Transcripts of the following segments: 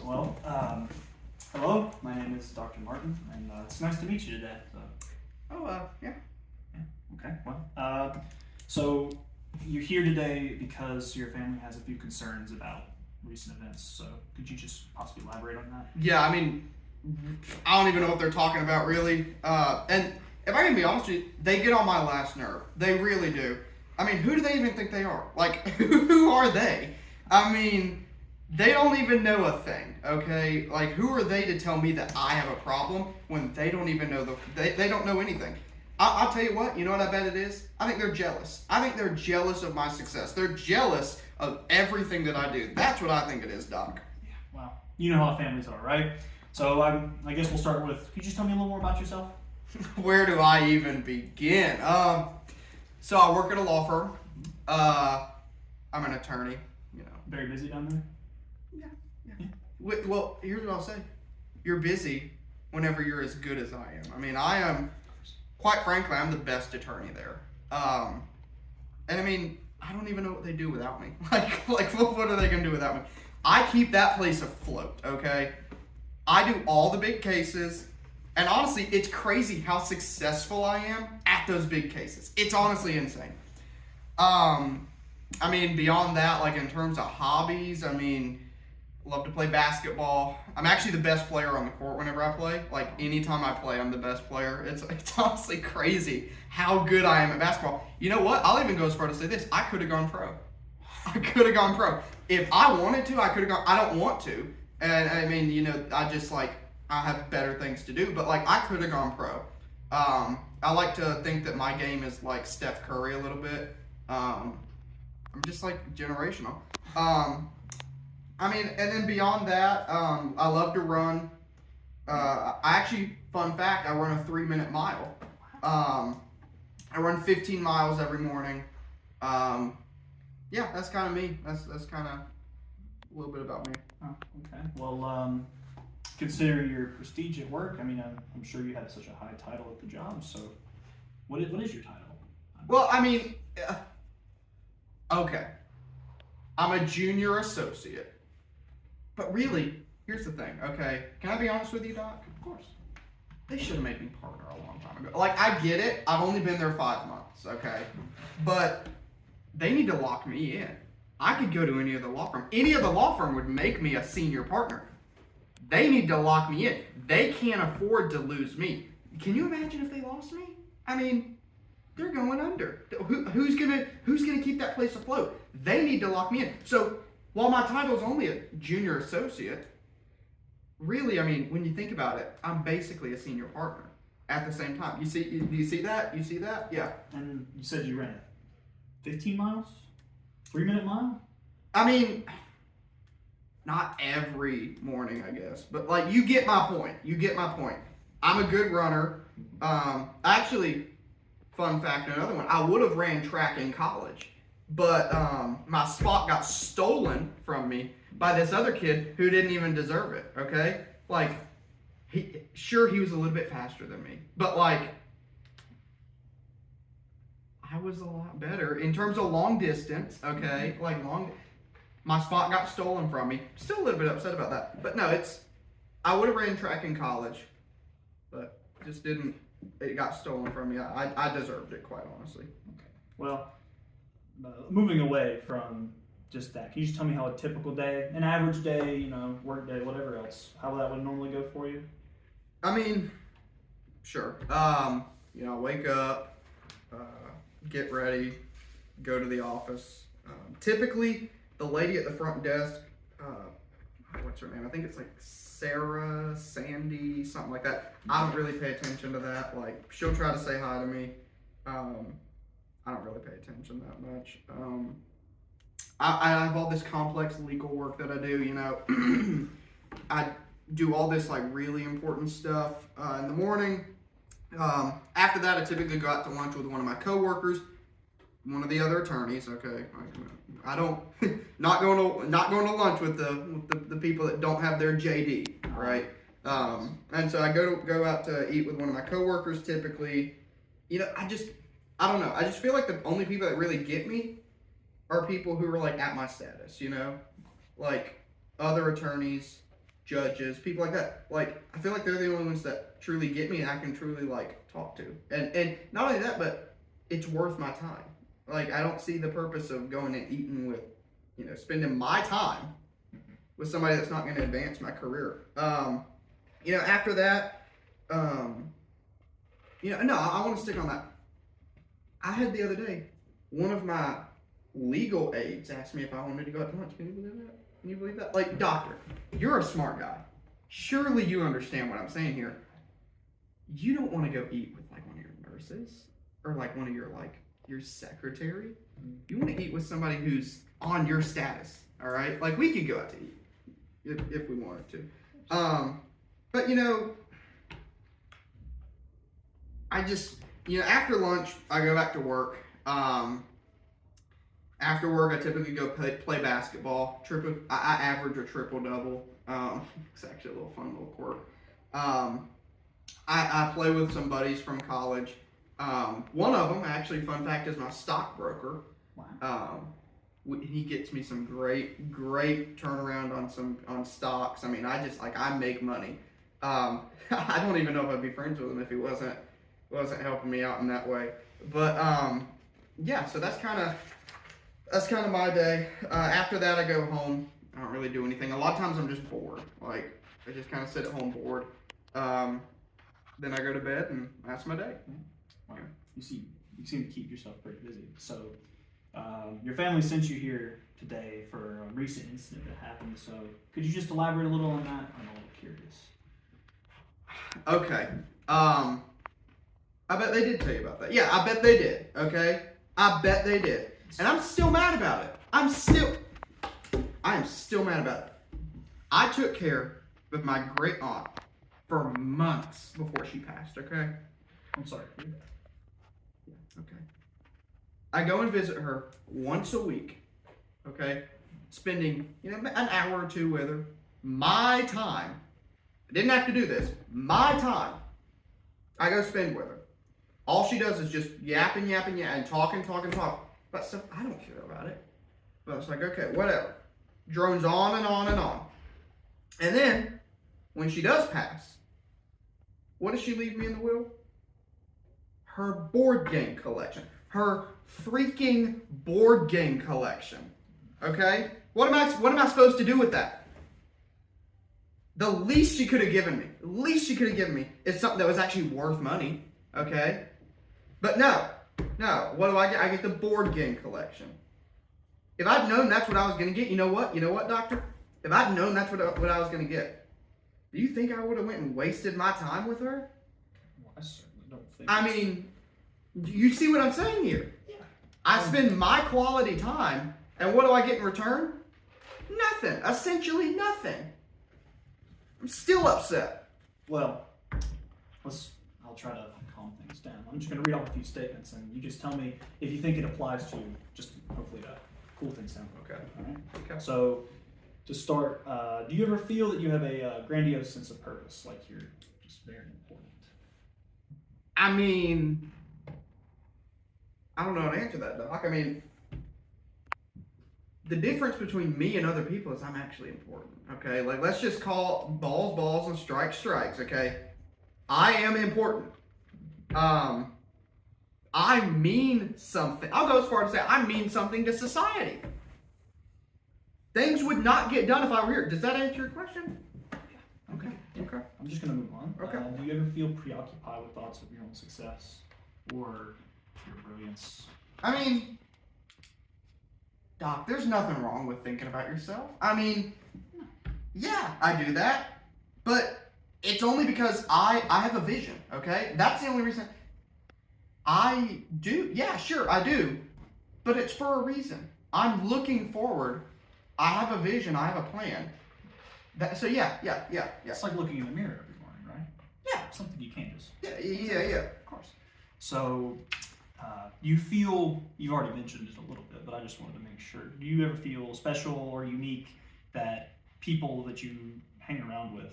Hello, my name is Dr. Martin, and it's nice to meet you today. Yeah. Okay, so you're here today because your family has a few concerns about recent events, so could you just possibly elaborate on that? Yeah, I mean, I don't even know what they're talking about, really. And if I can be honest with you, they get on my last nerve. They really do. I mean, who do they even think they are? Like, who are they? I mean, they don't even know a thing, okay? Like, who are they to tell me that I have a problem when they don't even know they don't know anything? I'll tell you what I bet it is? I think they're jealous. I think they're jealous of my success. They're jealous of everything that I do. That's what I think it is, Doc. Yeah, well, you know how families are, right? So I guess we'll start with, could you just tell me a little more about yourself? Where do I even begin? So I work at a law firm. I'm an attorney, Very busy down there? Yeah. Well, here's what I'll say. You're busy whenever you're as good as I am. I mean, I am, quite frankly, I'm the best attorney there. And I mean, I don't even know what they do without me. Like what are they going to do without me? I keep that place afloat, okay? I do all the big cases. And honestly, it's crazy how successful I am at those big cases. It's honestly insane. I mean, beyond that, like in terms of hobbies, I mean, love to play basketball. I'm actually the best player on the court whenever I play. Like anytime I play, I'm the best player. It's honestly crazy how good I am at basketball. You know what? I'll even go as far to say this. I could have gone pro. If I wanted to, I could have gone. I don't want to. And I mean, I have better things to do, but like I could have gone pro. I like to think that my game is like Steph Curry a little bit. I'm just like generational. I mean, and then beyond that, I love to run. Fun fact, I run a 3-minute mile. I run 15 miles every morning. Yeah, that's kind of me. That's kind of a little bit about me. Oh, okay. Well, considering your prestige at work, I mean, I'm sure you have such a high title at the job. So, what is your title? Well, I mean, okay, I'm a junior associate. But really, here's the thing, okay? Can I be honest with you, Doc? Of course. They should have made me partner a long time ago. Like, I get it. I've only been there 5 months, okay? But they need to lock me in. I could go to any other law firm. Any other law firm would make me a senior partner. They need to lock me in. They can't afford to lose me. Can you imagine if they lost me? I mean, they're going under. Who's gonna keep that place afloat? They need to lock me in. So while my title is only a junior associate, really, I mean, when you think about it, I'm basically a senior partner at the same time. Do you see that? You see that? Yeah. And you said you ran 15 miles? 3-minute mile? I mean, not every morning, I guess. But, like, you get my point. I'm a good runner. Actually, fun fact, another one, I would have ran track in college. But my spot got stolen from me by this other kid who didn't even deserve it, okay? Like, he was a little bit faster than me. But, like, I was a lot better in terms of long distance, okay? My spot got stolen from me. Still a little bit upset about that. But no, I would have ran track in college, but it got stolen from me. I deserved it, quite honestly. Okay. Well, moving away from just that, can you just tell me how a typical day, an average day, work day, whatever else, how that would normally go for you? I mean, sure. I wake up, get ready, go to the office. Typically, the lady at the front desk, what's her name? I think it's like Sarah, Sandy, something like that. I don't really pay attention to that. Like, she'll try to say hi to me. I don't really pay attention that much. I have all this complex legal work that I do, I do all this, like, really important stuff in the morning. After that, I typically go out to lunch with one of my coworkers, one of the other attorneys, okay? I don't, not going to lunch with the people that don't have their JD, right? And so I go out to eat with one of my coworkers typically. I don't know. I just feel like the only people that really get me are people who are like at my status, like other attorneys judges, people like that. Like, I feel like they're the only ones that truly get me and I can truly, like, talk to. And not only that, but it's worth my time. Like, I don't see the purpose of going and eating with, you know, spending my time with somebody that's not going to advance my career. You know, after that, you know, no, I want to stick on that. I had the other day, one of my legal aides asked me if I wanted to go out to lunch. Can you believe that? Can you believe that? Like, doctor, you're a smart guy. Surely you understand what I'm saying here. You don't want to go eat with like one of your nurses or like one of your like your secretary. You want to eat with somebody who's on your status. All right, like we could go out to eat if we wanted to. But you know, I just, you know, after lunch I go back to work. After work, I typically go play basketball. I average a triple-double. It's actually a little fun little quirk. I play with some buddies from college. One of them, actually, fun fact, is my stockbroker. Wow. He gets me some great turnaround on stocks. I mean, I make money. I don't even know if I'd be friends with him if he wasn't helping me out in that way. But yeah, so that's kind of my day. After that, I go home. I don't really do anything. A lot of times I'm just bored. Like, I just kind of sit at home bored. Then I go to bed, and that's my day. Wow. You seem to keep yourself pretty busy. So, your family sent you here today for a recent incident that happened. So, could you just elaborate a little on that? I'm a little curious. Okay. I bet they did tell you about that. Yeah, I bet they did. Okay. I bet they did. And I'm still mad about it. I am still mad about it. I took care of my great aunt for months before she passed, okay? I'm sorry. Yeah, okay. I go and visit her once a week, okay? Spending, you know, an hour or two with her. My time. I didn't have to do this. My time. I go spend with her. All she does is just yap and talk. But stuff, I don't care about it. But it's like, okay, whatever. Drones on and on and on. And then, when she does pass, what does she leave me in the will? Her board game collection. Her freaking board game collection. Okay? What am I supposed to do with that? The least she could have given me is something that was actually worth money. Okay? But no, what do I get? I get the board game collection. If I'd known that's what I was going to get, you know what, doctor? If I'd known that's what I was going to get, do you think I would have went and wasted my time with her? Well, I certainly don't think. I mean, you see what I'm saying here? Yeah. I spend my quality time, and what do I get in return? Nothing. Essentially nothing. I'm still upset. Well, I'll try to calm things down. I'm just going to read off a few statements, and you just tell me if you think it applies to just hopefully to cool things down. Okay. All right. Okay. So, to start, do you ever feel that you have a grandiose sense of purpose, like you're just very important? I mean, I don't know how to answer that, Doc. I mean, the difference between me and other people is I'm actually important, okay? Like, let's just call balls balls and strikes strikes, okay? I am important. I mean something. I'll go as far as to say I mean something to society. Things would not get done if I were here. Does that answer your question? Yeah. Okay. I'm just going to move on. Okay. Do you ever feel preoccupied with thoughts of your own success or your brilliance? I mean, Doc, there's nothing wrong with thinking about yourself. I mean, yeah, I do that. But it's only because I have a vision, okay? That's the only reason. I do. Yeah, sure, I do. But it's for a reason. I'm looking forward. I have a vision. I have a plan. So yeah. It's like looking in the mirror every morning, right? Yeah. Something you can't just... Yeah. Of course. So, you've already mentioned it a little bit, but I just wanted to make sure. Do you ever feel special or unique that people that you hang around with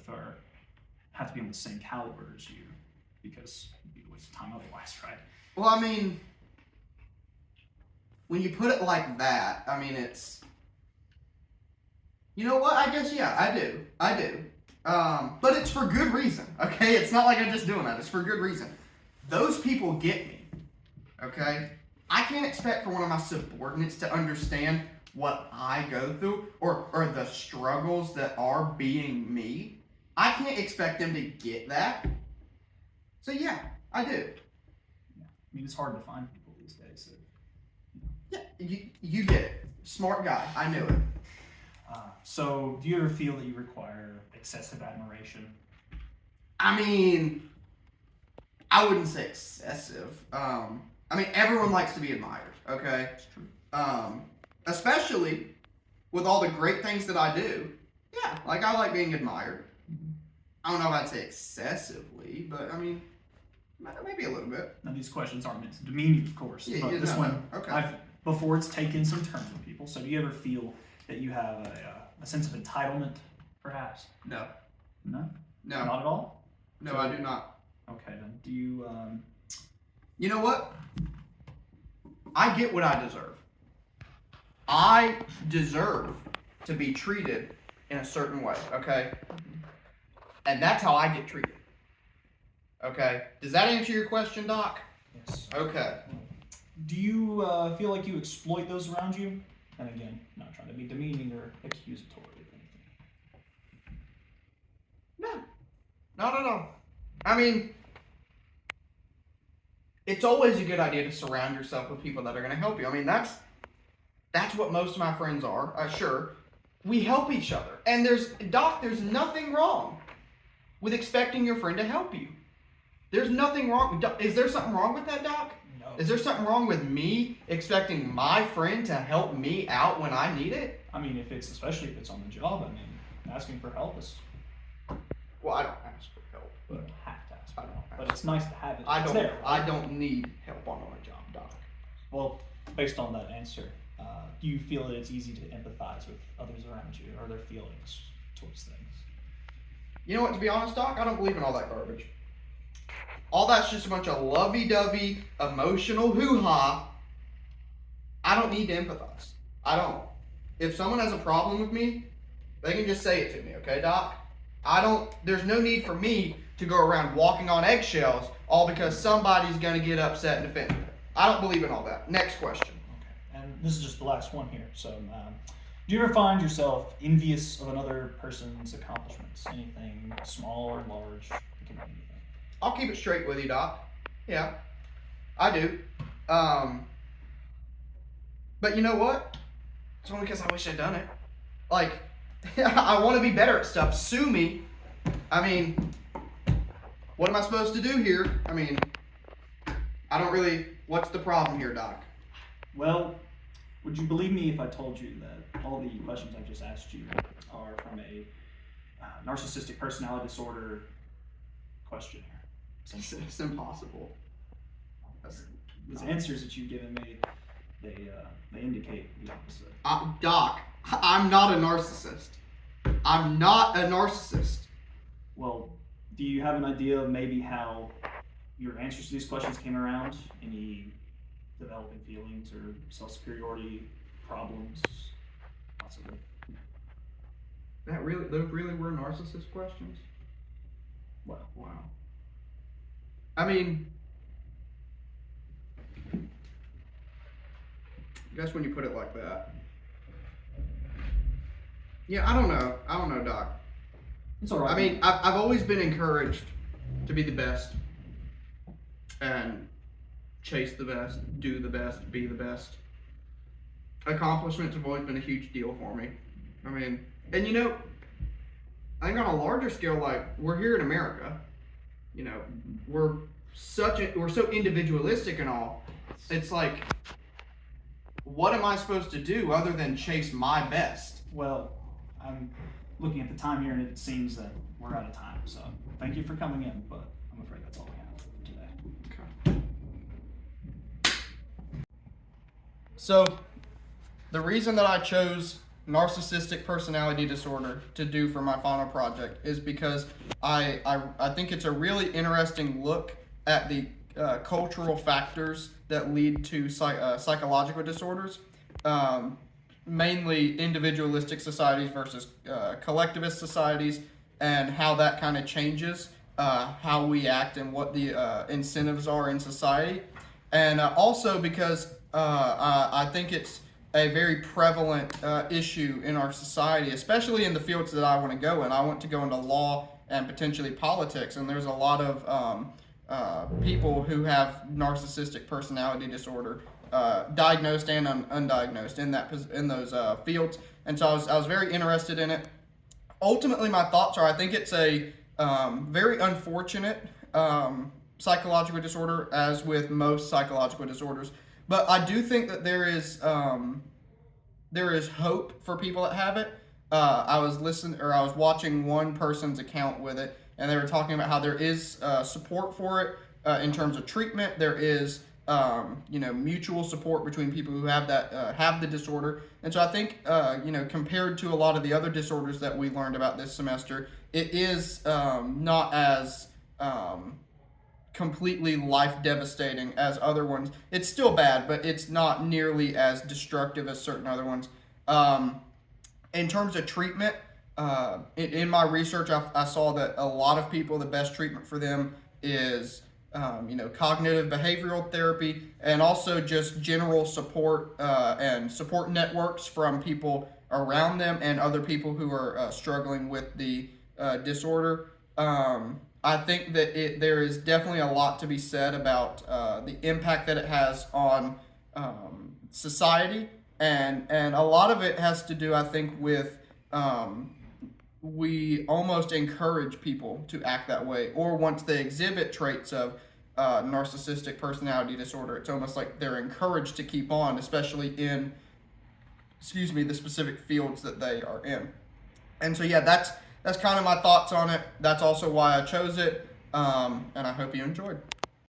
have to be on the same caliber as you? Because it'd be a waste of time otherwise, right? Well, I mean, when you put it like that, I mean, it's... You know what? I guess, yeah, I do. But it's for good reason, okay? It's not like I'm just doing that. It's for good reason. Those people get me, okay? I can't expect for one of my subordinates to understand what I go through or the struggles that are being me. I can't expect them to get that. So yeah, I do. I mean, it's hard to find people these days. So, Yeah, you get it. Smart guy. I knew it. So, do you ever feel that you require excessive admiration? I mean, I wouldn't say excessive. I mean, everyone likes to be admired, okay? It's true. Especially with all the great things that I do. Yeah, like I like being admired. I don't know if I'd say excessively, but I mean, maybe a little bit. Now, these questions aren't meant to demean you, of course. Yeah, but yeah, this no, one, no. Okay. before it's taken some terms with people. So, do you ever feel that you have a sense of entitlement, perhaps? No. No? No. Not at all? No, I do not. Okay, then. Do you, You know what? I get what I deserve. I deserve to be treated in a certain way, okay? And that's how I get treated. Okay? Does that answer your question, Doc? yes. Okay. Do you feel like you exploit those around you? And again, not trying to be demeaning or accusatory or anything. No. Not at all. I mean, it's always a good idea to surround yourself with people that are going to help you. I mean, that's what most of my friends are. Sure, we help each other. And there's nothing wrong with expecting your friend to help you. There's nothing wrong. Is there something wrong with that, Doc? No. Is there something wrong with me expecting my friend to help me out when I need it? I mean, especially if it's on the job, I mean, asking for help is, Well, I don't ask for help, you but don't have to ask I for don't help. ask But it's nice to have it. I It's don't. there, right? I don't need help on my job, Doc. Well, based on that answer, do you feel that it's easy to empathize with others around you or their feelings towards things? You know what? To be honest, Doc, I don't believe in all that garbage. All that's just a bunch of lovey-dovey, emotional hoo-ha. I don't need to empathize. I don't. If someone has a problem with me, they can just say it to me, okay, Doc? There's no need for me to go around walking on eggshells all because somebody's going to get upset and offended. I don't believe in all that. Next question. Okay, and this is just the last one here. So, do you ever find yourself envious of another person's accomplishments? Anything small or large? It can be anything. I'll keep it straight with you, Doc. Yeah, I do. But you know what? It's only because I wish I'd done it. Like, I want to be better at stuff. Sue me. I mean, what am I supposed to do here? I mean, I don't really. What's the problem here, Doc? Well, would you believe me if I told you that all the questions I just asked you are from a narcissistic personality disorder questionnaire? It's impossible. Those answers that you've given me, they indicate the opposite. Doc, I'm not a narcissist. I'm not a narcissist. Well, do you have an idea of maybe how your answers to these questions came around? Any developing feelings or self-superiority problems? Possibly. Those really were narcissist questions? Well, Wow. I mean, I guess when you put it like that. Yeah, I don't know, Doc. it's all right. I mean, I've always been encouraged to be the best and chase the best, do the best, be the best. Accomplishments have always been a huge deal for me. I mean, and you know, I think on a larger scale, like we're here in America, you know, we're so individualistic and all. It's like, what am I supposed to do other than chase my best? Well, I'm looking at the time here, and it seems that we're out of time. So thank you for coming in, but I'm afraid that's all we have today. Okay. So, the reason that I chose narcissistic personality disorder to do for my final project is because I think it's a really interesting look at the cultural factors that lead to psychological disorders, mainly individualistic societies versus collectivist societies, and how that kind of changes how we act and what the incentives are in society. And also because I think it's a very prevalent issue in our society, especially in the fields that I want to go in. I want to go into law and potentially politics, and there's a lot of people who have narcissistic personality disorder, diagnosed and undiagnosed in those fields. And so I was very interested in it. Ultimately, my thoughts are I think it's a very unfortunate psychological disorder, as with most psychological disorders. But I do think that there is hope for people that have it. I was watching one person's account with it, and they were talking about how there is support for it in terms of treatment. There is mutual support between people who have the disorder. And so I think compared to a lot of the other disorders that we learned about this semester, it is not as completely life devastating as other ones. It's still bad, but it's not nearly as destructive as certain other ones. In terms of treatment, in my research, I saw that a lot of people, the best treatment for them is cognitive behavioral therapy, and also just general support and support networks from people around them and other people who are struggling with the disorder. I think that there is definitely a lot to be said about the impact that it has on society, and a lot of it has to do, I think, with we almost encourage people to act that way, or once they exhibit traits of narcissistic personality disorder, it's almost like they're encouraged to keep on, especially in the specific fields that they are in. And so that's kind of my thoughts on it. That's also why I chose it, and I hope you enjoyed.